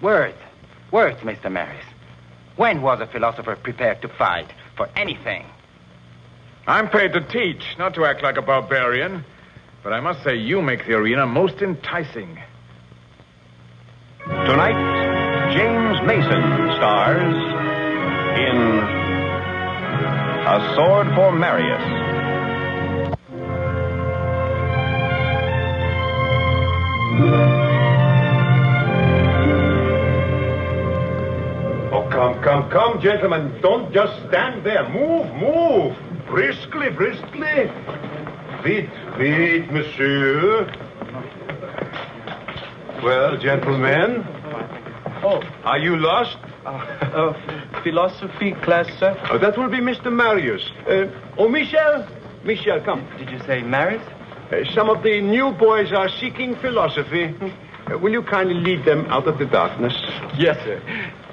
Words. Words, Mr. Marius. When was a philosopher prepared to fight for anything? I'm paid to teach, not to act like a barbarian. But I must say, you make the arena most enticing. Tonight, James Mason stars in A Sword for Marius. Oh, come, gentlemen. Don't just stand there. Move. Briskly. Vite, monsieur. Well, gentlemen. Oh, are you lost? Philosophy class, sir. Oh, that will be Mr. Marius. Michel. Michel, come. Did you say Marius? Some of the new boys are seeking philosophy. Will you kindly lead them out of the darkness? Yes, sir.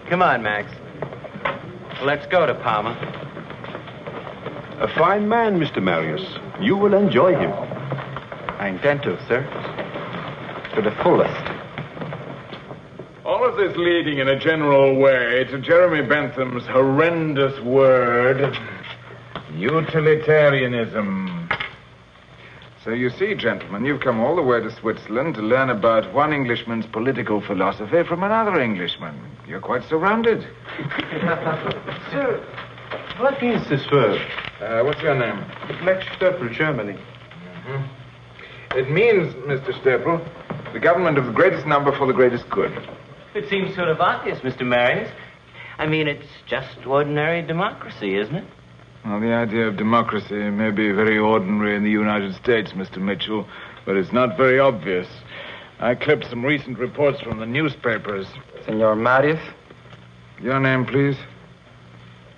Come on, Max. Let's go to Palma. A fine man, Mr. Marius. You will enjoy him. I intend to, sir. To the fullest. All of this leading in a general way to Jeremy Bentham's horrendous word, utilitarianism. So you see, gentlemen, you've come all the way to Switzerland to learn about one Englishman's political philosophy from another Englishman. You're quite surrounded. Sir, what means this word? What's your name? Max Stöppel, Germany. Mm-hmm. It means, Mr. Staple, the government of the greatest number for the greatest good. It seems sort of obvious, Mr. Marius. I mean, it's just ordinary democracy, isn't it? Well, the idea of democracy may be very ordinary in the United States, Mr. Mitchell, but it's not very obvious. I clipped some recent reports from the newspapers. Senor Marius? Your name, please?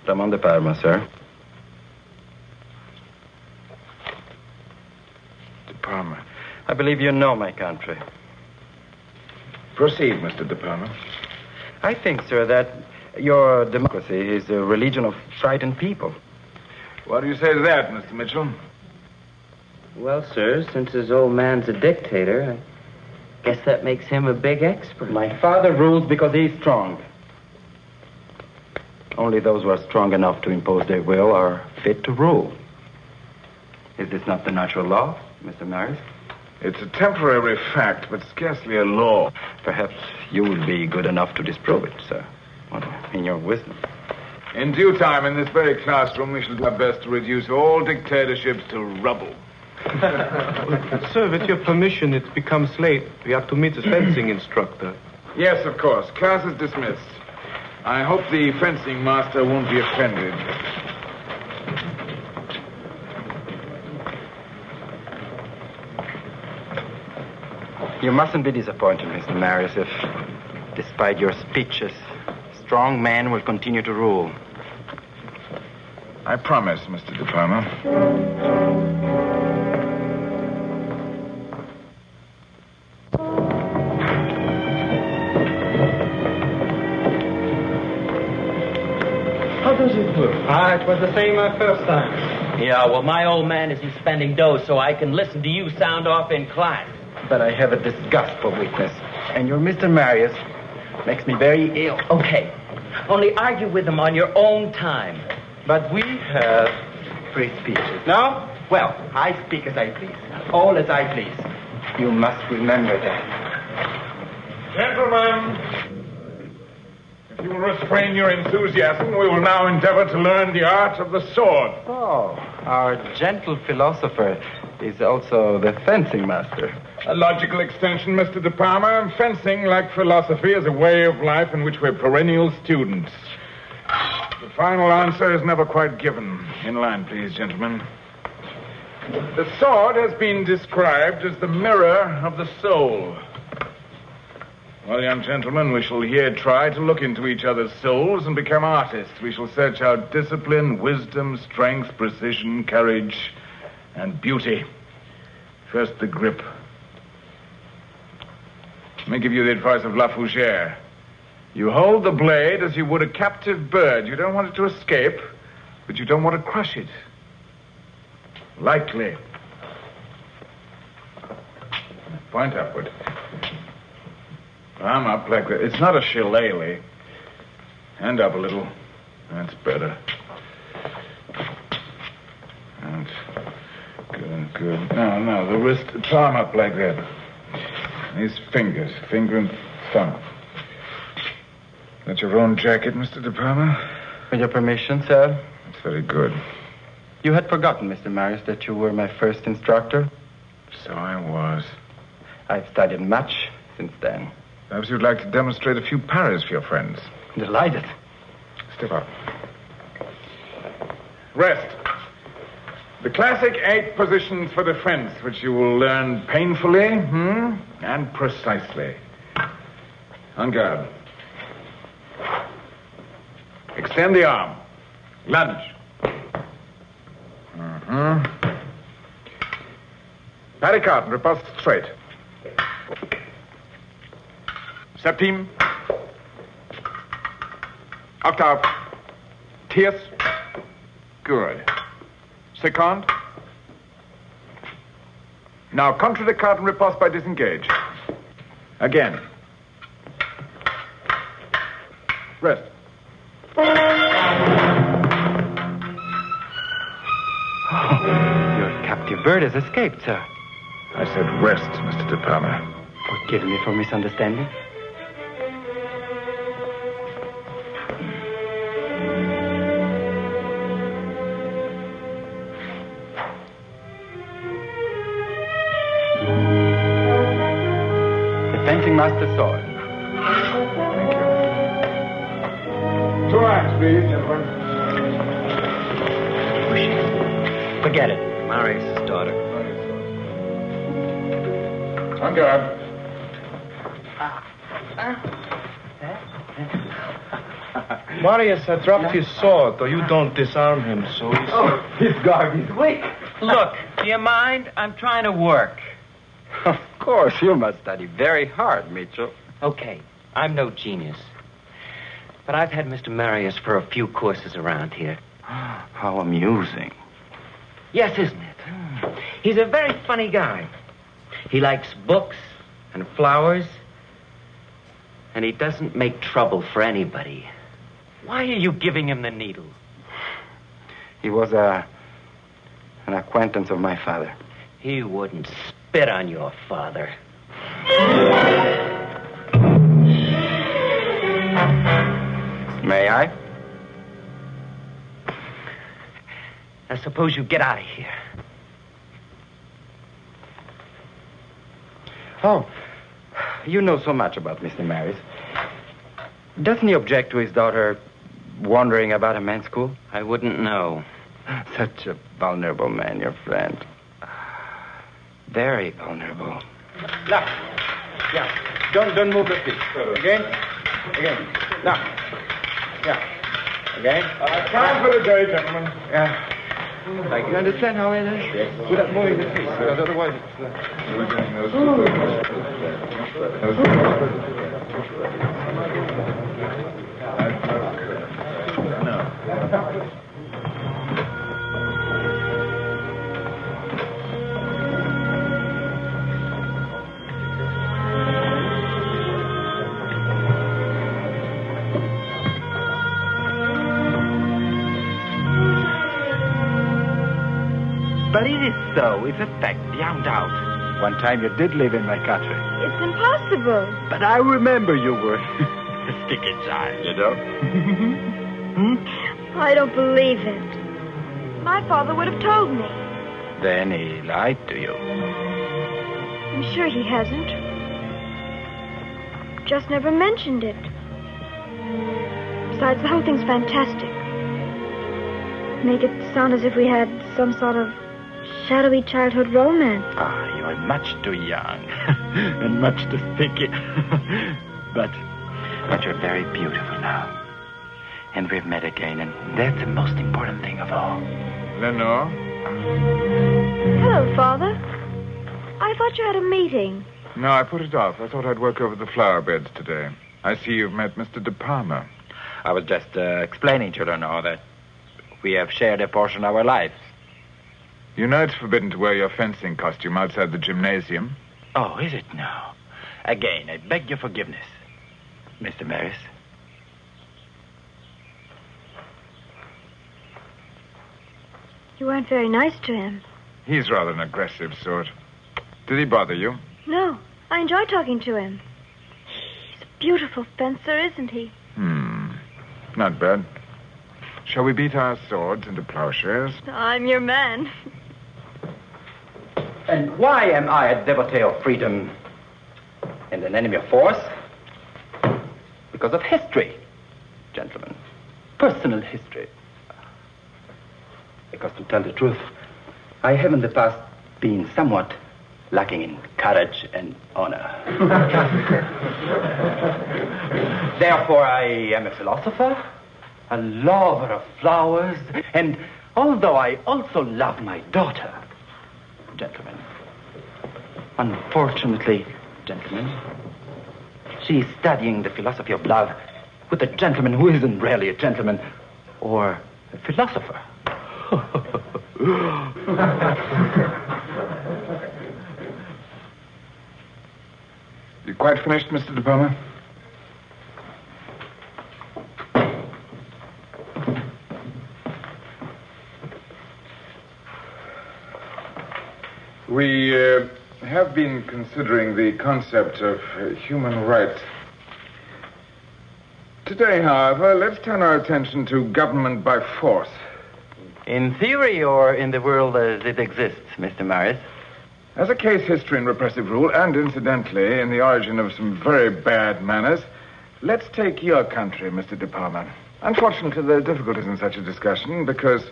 Ramon de Parma, sir. De Parma. I believe you know my country. Proceed, Mr. De Parma. I think, sir, that your democracy is a religion of frightened people. What do you say to that, Mr. Mitchell? Well, sir, since this old man's a dictator, I guess that makes him a big expert. My father rules because he's strong. Only those who are strong enough to impose their will are fit to rule. Is this not the natural law, Mr. Marius? It's a temporary fact, but scarcely a law. Perhaps you will be good enough to disprove it, sir. In your wisdom. In due time, in this very classroom, we shall do our best to reduce all dictatorships to rubble. Sir, with your permission, it becomes late. We have to meet the fencing instructor. Yes, of course. Class is dismissed. I hope the fencing master won't be offended. You mustn't be disappointed, Mr. Marius, if, despite your speeches, strong men will continue to rule. I promise, Mr. De Parma. How does it work? It was the same first time. Yeah, well, my old man isn't spending dough, so I can listen to you sound off in class. But I have a disgust for weakness. And your Mr. Marius makes me very ill. Okay. Only argue with him on your own time. But we have free speeches. No? Well, I speak as I please. All as I please. You must remember that. Gentlemen, if you will restrain your enthusiasm, we will now endeavor to learn the art of the sword. Oh, our gentle philosopher is also the fencing master. A logical extension, Mr. De Parma. Fencing, like philosophy, is a way of life in which we're perennial students. The final answer is never quite given. In line, please, gentlemen. The sword has been described as the mirror of the soul. Well, young gentlemen, we shall here try to look into each other's souls and become artists. We shall search out discipline, wisdom, strength, precision, courage, and beauty. First, the grip. Let me give you the advice of La Fougère. You hold the blade as you would a captive bird. You don't want it to escape, but you don't want to crush it. Lightly. Point upward. Arm up like that. It's not a shillelagh. Hand up a little. That's better. That's good. No, the wrist, palm up like that. These fingers, finger and thumb. That's your own jacket, Mr. De Palma? With your permission, sir. That's very good. You had forgotten, Mr. Marius, that you were my first instructor. So I was. I've studied much since then. Perhaps you'd like to demonstrate a few parries for your friends. Delighted. Step up. Rest. The classic 8 positions for defense, which you will learn painfully and precisely. On guard. Extend the arm. Lunge. Paricard and riposte straight. Septime. Octave. Tierce. Good. Second. Now contre the carte and riposte by disengage. Again. Rest. Your captive bird has escaped, sir. I said rest, Mr. De Palma. Forgive me for misunderstanding. The fencing master sword. Thank you. 2 lines, please, gentlemen. Who's she? Forget it. Marius' daughter. On guard. Marius had dropped his sword, though you don't disarm him so easily. Oh, his guard is weak. Look, do you mind? I'm trying to work. Of course, you must study very hard, Mitchell. Okay, I'm no genius. But I've had Mr. Marius for a few courses around here. How amusing. Yes, isn't it? He's a very funny guy. He likes books and flowers, and he doesn't make trouble for anybody. Why are you giving him the needle? He was an acquaintance of my father. He wouldn't spit on your father. May I? Now, suppose you get out of here. Oh, you know so much about Mr. Marius. Doesn't he object to his daughter wandering about a men's school? I wouldn't know. Such a vulnerable man, your friend. Very vulnerable. Now, yeah. Don't move the feet. Again. Now. Yeah. Again. Time for the day, gentlemen. Yeah. Like you understand how it is? Yes. Without moving the feet, because otherwise it's... But it is so. It's a fact, beyond doubt. One time you did live in my country. It's impossible. But I remember you were a sticky child, you know? I don't believe it. My father would have told me. Then he lied to you. I'm sure he hasn't. Just never mentioned it. Besides, the whole thing's fantastic. Make it sound as if we had some sort of shadowy childhood romance. Ah, you are much too young and much too sticky. but you're very beautiful now. And we've met again, and that's the most important thing of all. Lenore? Hello, Father. I thought you had a meeting. No, I put it off. I thought I'd work over the flower beds today. I see you've met Mr. De Palma. I was just explaining to Lenore that we have shared a portion of our lives. You know it's forbidden to wear your fencing costume outside the gymnasium. Oh, is it now? Again, I beg your forgiveness, Mr. Marius. You weren't very nice to him. He's rather an aggressive sort. Did he bother you? No, I enjoy talking to him. He's a beautiful fencer, isn't he? Not bad. Shall we beat our swords into plowshares? I'm your man. And why am I a devotee of freedom and an enemy of force? Because of history, gentlemen. Personal history. Because to tell the truth, I have in the past been somewhat lacking in courage and honor. Therefore, I am a philosopher, a lover of flowers, and although I also love my daughter, gentlemen, unfortunately, gentlemen, she is studying the philosophy of love with a gentleman who isn't really a gentleman or a philosopher. You quite finished, Mr. De Palma? We have been considering the concept of human rights. Today, however, let's turn our attention to government by force. In theory or in the world as it exists, Mr. Marius? As a case history in repressive rule, and incidentally, in the origin of some very bad manners, let's take your country, Mr. De Palma. Unfortunately, there are difficulties in such a discussion because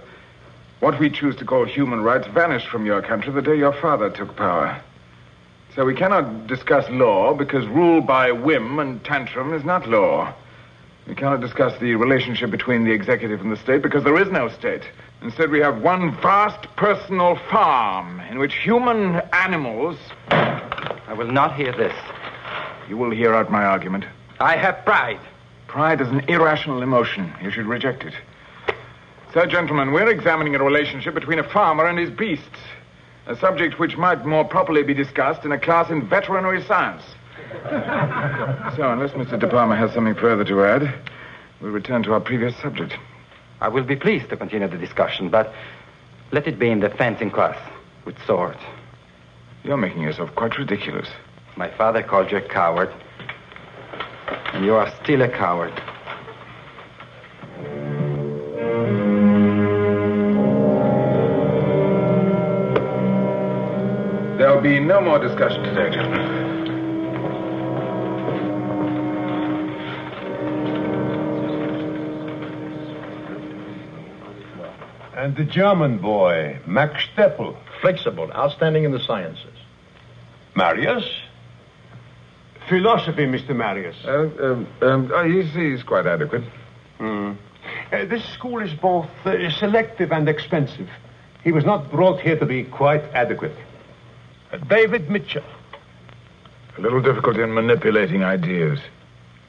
what we choose to call human rights vanished from your country the day your father took power. So we cannot discuss law because rule by whim and tantrum is not law. We cannot discuss the relationship between the executive and the state because there is no state. Instead, we have one vast personal farm in which human animals... I will not hear this. You will hear out my argument. I have pride. Pride is an irrational emotion. You should reject it. So, gentlemen, we're examining a relationship between a farmer and his beasts. A subject which might more properly be discussed in a class in veterinary science. So, unless Mr. De Palma has something further to add, we'll return to our previous subject. I will be pleased to continue the discussion, but let it be in the fencing class with swords. You're making yourself quite ridiculous. My father called you a coward, and you are still a coward. There'll be no more discussion today, gentlemen. And the German boy, Max Steppel. Flexible, outstanding in the sciences. Marius? Philosophy, Mr. Marius. He's quite adequate. This school is both selective and expensive. He was not brought here to be quite adequate. David Mitchell. A little difficulty in manipulating ideas.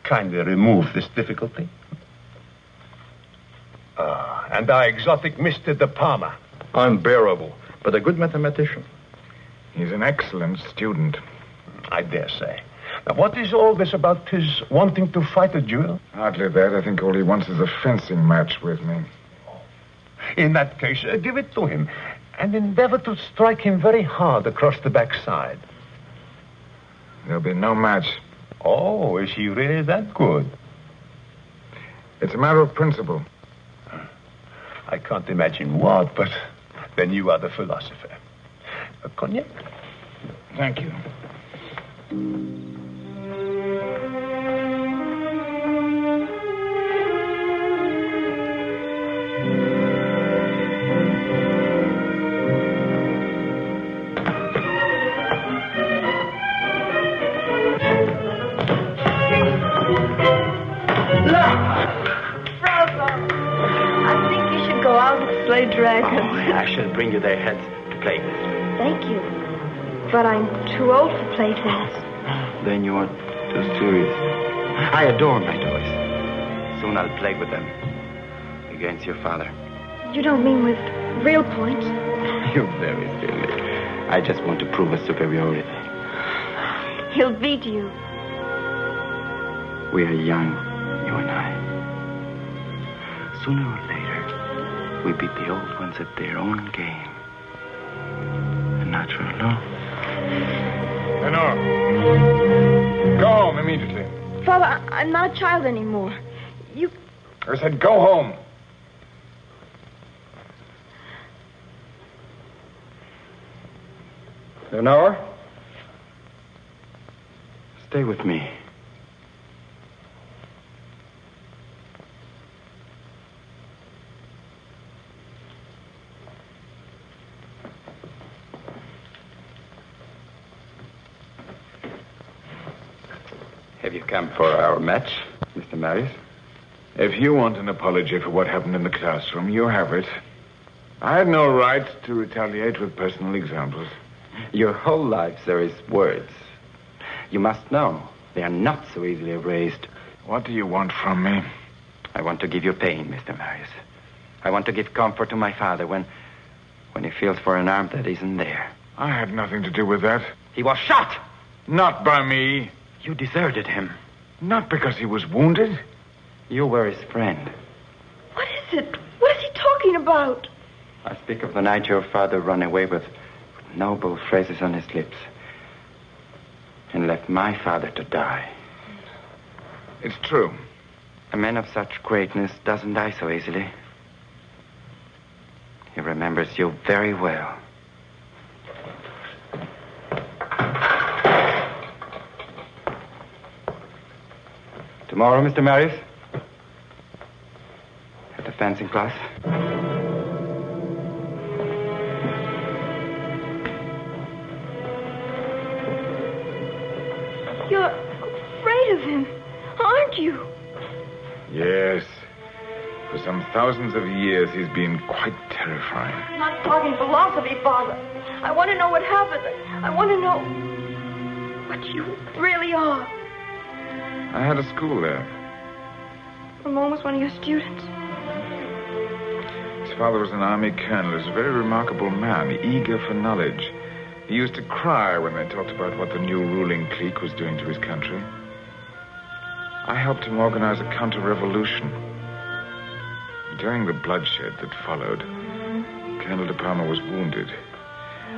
Kindly remove this difficulty. And our exotic Mr. De Palma. Unbearable, but a good mathematician. He's an excellent student. I dare say. Now, what is all this about his wanting to fight a duel? Hardly that. I think all he wants is a fencing match with me. In that case, give it to him. And endeavor to strike him very hard across the backside. There'll be no match. Oh, is he really that good? It's a matter of principle. I can't imagine what, but then you are the philosopher. A cognac? Thank you. Dragons. I shall bring you their heads to play with. Thank you. But I'm too old for playthings. Then you are too serious. I adore my toys. Soon I'll play with them. Against your father. You don't mean with real points? You're very silly. I just want to prove a superiority. He'll beat you. We are young, you and I. Sooner or later, we beat the old ones at their own game. And natural law. Lenore, go home immediately. Father, I'm not a child anymore. I said go home. Lenore? Stay with me. Have you come for our match, Mr. Marius? If you want an apology for what happened in the classroom, you have it. I had no right to retaliate with personal examples. Your whole life there is words. You must know they are not so easily erased. What do you want from me? I want to give you pain, Mr. Marius. I want to give comfort to my father when he feels for an arm that isn't there. I had nothing to do with that. He was shot! Not by me. You deserted him. Not because he was wounded. You were his friend. What is it? What is he talking about? I speak of the night your father ran away with noble phrases on his lips and left my father to die. It's true. A man of such greatness doesn't die so easily. He remembers you very well. Tomorrow, Mr. Marius? At the fencing class? You're afraid of him, aren't you? Yes. For some thousands of years, he's been quite terrifying. I'm not talking philosophy, Father. I want to know what happened. I want to know what you really are. I had a school there. Ramon was one of your students. His father was an army colonel. He was a very remarkable man, eager for knowledge. He used to cry when they talked about what the new ruling clique was doing to his country. I helped him organize a counter-revolution. During the bloodshed that followed, Colonel De Palma was wounded.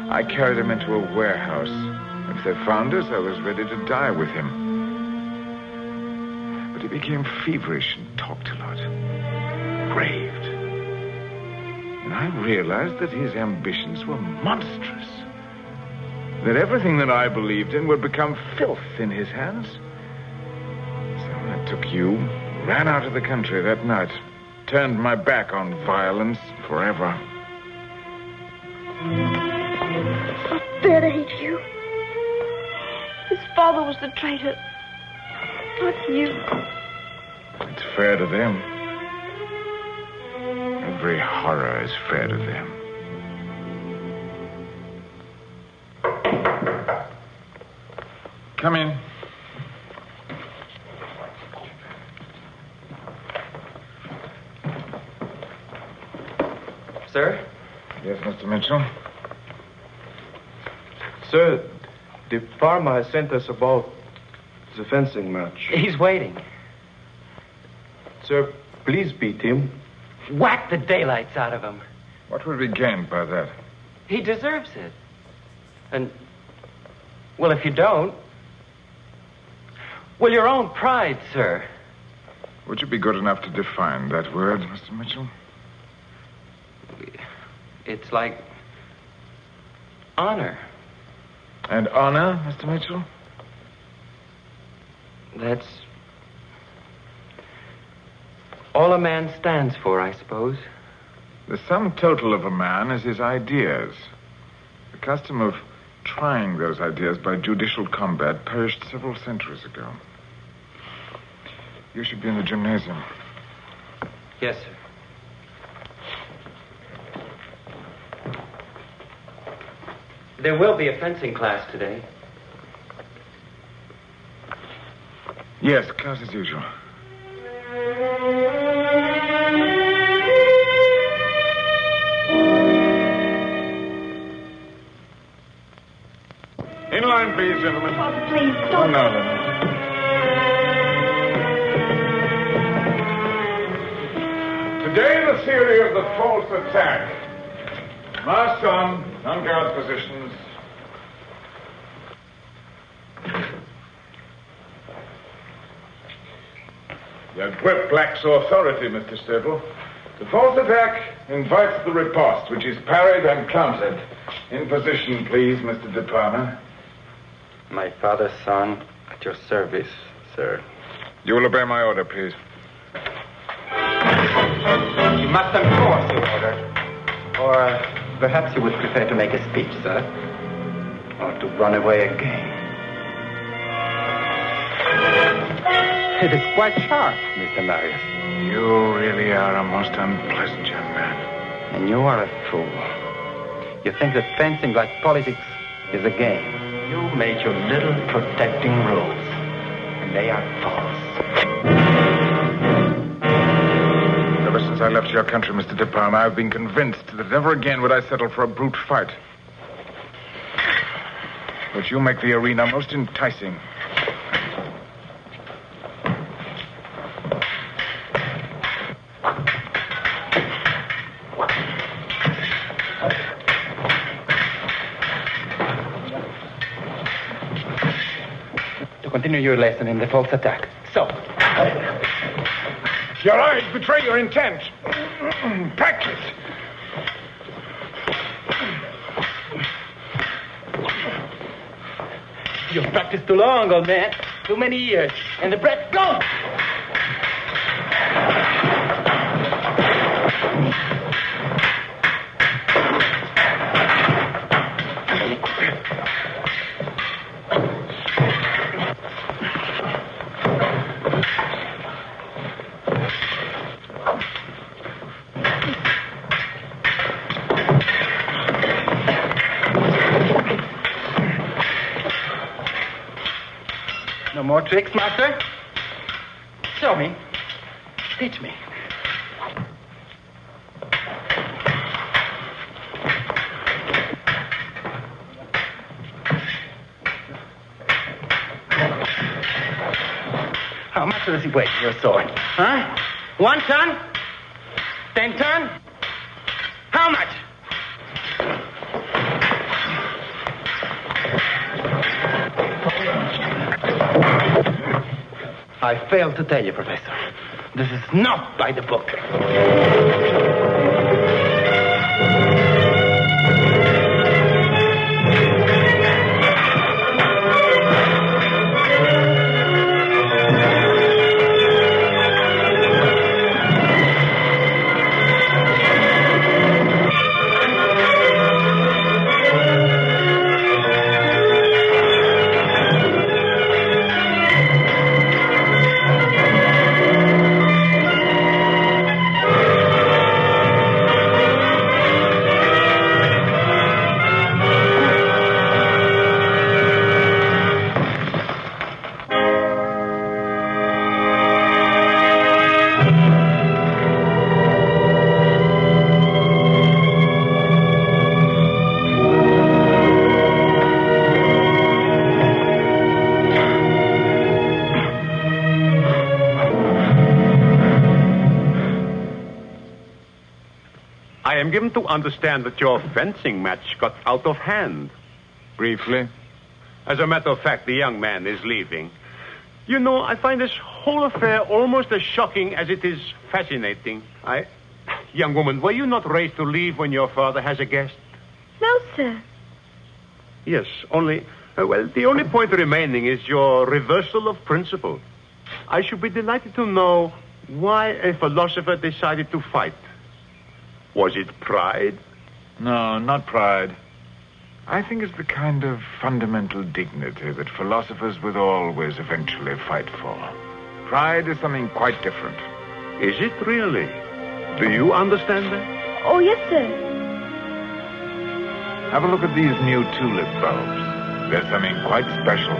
I carried him into a warehouse. If they found us, I was ready to die with him. But he became feverish and talked a lot. Raved. And I realized that his ambitions were monstrous. That everything that I believed in would become filth in his hands. So I took you, ran out of the country that night, turned my back on violence forever. It's not fair to hate you. His father was the traitor, not you. It's fair to them. Every horror is fair to them. Come in. Sir? Yes, Mr. Mitchell? Sir, the farmer has sent us about the fencing match. He's waiting. Sir, please beat him. Whack the daylights out of him. What will be gained by that? He deserves it. And, well, if you don't, well, your own pride, sir. Would you be good enough to define that word, Mr. Mitchell? It's like honor. And honor, Mr. Mitchell? That's all a man stands for, I suppose. The sum total of a man is his ideas. The custom of trying those ideas by judicial combat perished several centuries ago. You should be in the gymnasium. Yes, sir. There will be a fencing class today. Yes, class as usual. In line, please, gentlemen. Father, please, Oh, don't. no. Today, the theory of the false attack. Mask on guard positions. Your grip lacks authority, Mr. Staple. The false attack invites the riposte, which is parried and countered. In position, please, Mr. De Palma. My father's son, at your service, sir. You will obey my order, please. You must enforce your order. Or perhaps you would prefer to make a speech, sir. Or to run away again. It is quite sharp, Mr. Marius. You really are a most unpleasant young man. And you are a fool. You think that fencing, like politics, is a game. You made your little protecting rules. And they are false. Ever since I left your country, Mr. De Palma, I've been convinced that never again would I settle for a brute fight. But you make the arena most enticing. Continue your lesson in the false attack. So. Your eyes betray your intent. Practice. You've practiced too long, old man. Too many years. And the breath gone. No more tricks, master? Show me. Teach me. How much does he weigh, your sword? Huh? 1 ton? 10 ton? How much? I failed to tell you, Professor. This is not by the book. I am given to understand that your fencing match got out of hand. Briefly. As a matter of fact, the young man is leaving. You know, I find this whole affair almost as shocking as it is fascinating. Young woman, were you not raised to leave when your father has a guest? No, sir. Yes, only, the only point remaining is your reversal of principle. I should be delighted to know why a philosopher decided to fight. Was it pride? No, not pride. I think it's the kind of fundamental dignity that philosophers will always eventually fight for. Pride is something quite different. Is it really? Do you understand that? Oh, yes, sir. Have a look at these new tulip bulbs. They're something quite special.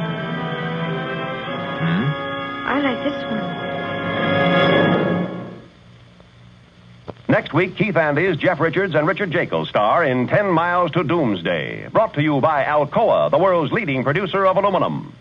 I like this one. Next week, Keith Andes, Jeff Richards, and Richard Jekyll star in 10 Miles to Doomsday. Brought to you by Alcoa, the world's leading producer of aluminum.